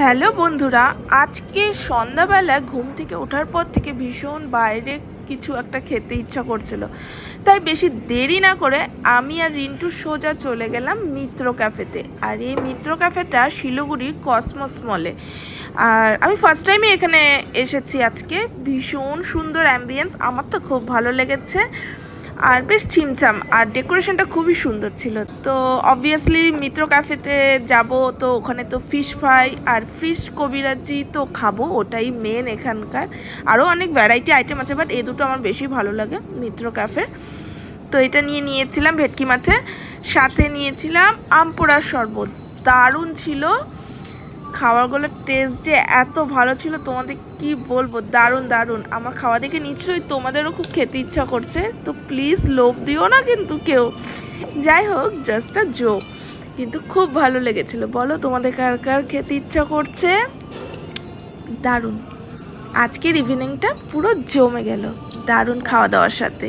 Hello বন্ধুরা, আজকে সন্ধ্যাবেলা ঘুম থেকে ওঠার পর থেকে ভীষণ বাইরে কিছু একটা খেতে ইচ্ছা করছিল। তাই বেশি দেরি না করে আমি আর রিন্টু সোজা চলে গেলাম মিত্র ক্যাফেতে। আর এই মিত্র ক্যাফেটা শিলিগুড়ির কসমস মলে। আর আমি ফার্স্ট টাইমে এখানে এসেছি আজকে। ভীষণ সুন্দর অ্যাম্বিয়েন্স, আমার তো খুব ভালো লেগেছে। আর বেশ ছিমছাম, আর ডেকোরেশনটা খুবই সুন্দর ছিল। তো অবভিয়াসলি মিত্র ক্যাফেতে যাব, তো ওখানে তো ফিশ ফ্রাই আর ফিশ কবিরাজি তো খাবো, ওটাই মেন এখানকার। আরও অনেক ভ্যারাইটি আইটেম আছে, বাট এই দুটো আমার বেশি ভালো লাগে মিত্র ক্যাফের। তো এটা নিয়েছিলাম ভেটকি মাছের সাথে, নিয়েছিলাম আম পোড়ার শরবত। দারুণ ছিল খাবারগুলোর টেস্ট, যে এত ভালো ছিল তোমাদের কি বলবো, দারুণ দারুণ। আমার খাওয়া দেখে নিশ্চয়ই তোমাদেরও খুব খেতে ইচ্ছা করছে, তো প্লিজ লোভ দিও না কিন্তু কেউ। যাই হোক, জাস্ট আ জোক, কিন্তু খুব ভালো লেগেছিল। বলো তোমাদের কার কার খেতে ইচ্ছা করছে। দারুণ, আজকের ইভিনিংটা পুরো জমে গেল দারুণ খাওয়া দাওয়ার সাথে।